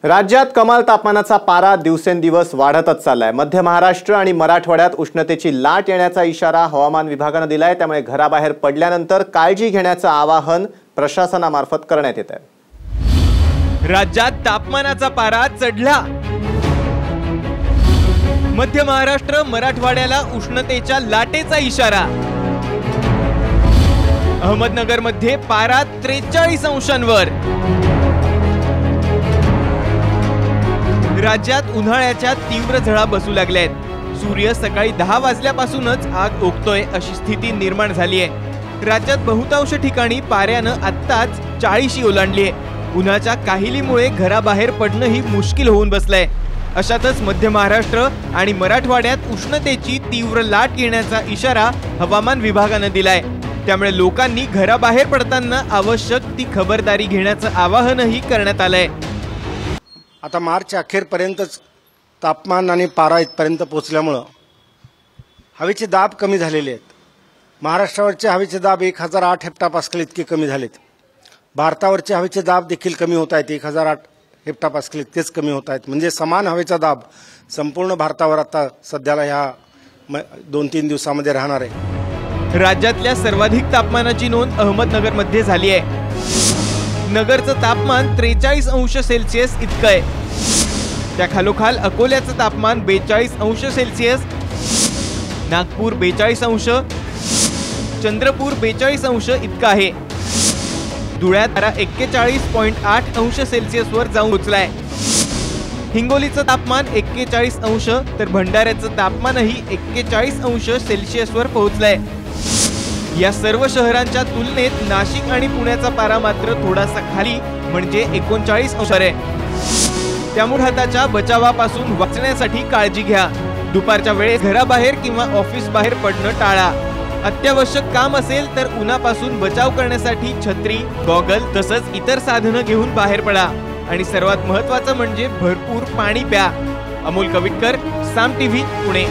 राज्यात कमाल तापमानाचा पारा दिवसेंदिवस वाढतच चाललाय। मध्य महाराष्ट्र आणि मराठवाड्यात उष्णतेची लाट येण्याचा इशारा हवामान विभागाने दिलाय। त्यामुळे घराबाहेर पडल्यानंतर काळजी घेण्याचे आवाहन प्रशासनामार्फत करण्यात येत आहे। राज्यात तापमानाचा पारा चढला। मध्य महाराष्ट्र मराठवाड्याला उष्णतेच्या लाटेचा इशारा। अहमदनगरमध्ये पारा 43 अंशांवर। राज्यात उन्हाळ्याच्या तीव्र झळा बसू लागल्यात। सूर्य सकाळी 10 वाजल्यापासूनच आग ओकतोय अशी स्थिती निर्माण झाली आहे। राज्यात बहुतांश ठिकाणी पाऱ्यानं आत्ताच 40 ओलांडली आहे। उन्हाच्या काहिलीमुळे घराबाहेर पडणंही मुश्किल होऊन बसलंय। अशातच मध्य महाराष्ट्र आणि मराठवाड्यात उष्णतेची तीव्र लाट येण्याचा इशारा हवामान विभागाने दिलाय। त्यामुळे लोकांनी घराबाहेर पडताना आवश्यक ती खबरदारी घेण्याचं आवाहनही करण्यात आलंय। आता मार्च अखेरपर्यंतच तापमान आणि पारा इथपर्यंत पोहोचल्यामुळे हवेचे दाब कमी झालेले आहेत। महाराष्ट्रावरचे हवेचे दाब 1008 हेक्टोपास्कल इतके कमी झालेत। भारतावरचे हवेचे दाब देखील कमी होत आहेत, 1008 हेक्टोपास्कल इतकेच कमी होत आहेत। म्हणजे समान हवेचा दाब संपूर्ण भारतावर आता सध्याला ह्या 2-3 दिवसांमध्ये राहणार आहे। राज्यातल्या सर्वाधिक तापमानाची नोंद अहमदनगरमध्ये झाली आहे। नगरचं तापमान 43 अंश सेल्सिअस इतकं आहे। त्या खालोखाल अकोल्याचं तापमान 42 अंश सेल्सिअस, नागपूर 42 अंश, चंद्रपूर 42 अंश इतका आहे। धुळ्यात पारा 41.8 अंश सेल्सिअस वर जाऊन पोहोचलाय। हिंगोलीचं तापमान 41 अंश तर भंडाऱ्याचं तापमानही 41 अंश सेल्सिअस वर पोहोचलंय। या सर्व शहरांच्या तुलनेत नाशिक आणि पुण्याचा पारा मात्र थोडासा खाली म्हणजे 39 अंश आहे। त्यामुळे हाताच्या बचावापासून वाचण्यासाठी काळजी घ्या। दुपारच्या वेळेस घराबाहेर किंवा ऑफिस बाहेर पडणं टाळा। अत्यावश्यक काम असेल तर उन्हापासून बचाव करण्यासाठी छत्री, गॉगल तसंच इतर साधनं घेऊन बाहेर पडा आणि सर्वात महत्त्वाचं म्हणजे भरपूर पाणी प्या। अमोल कविटकर, साम टीव्ही, पुणे।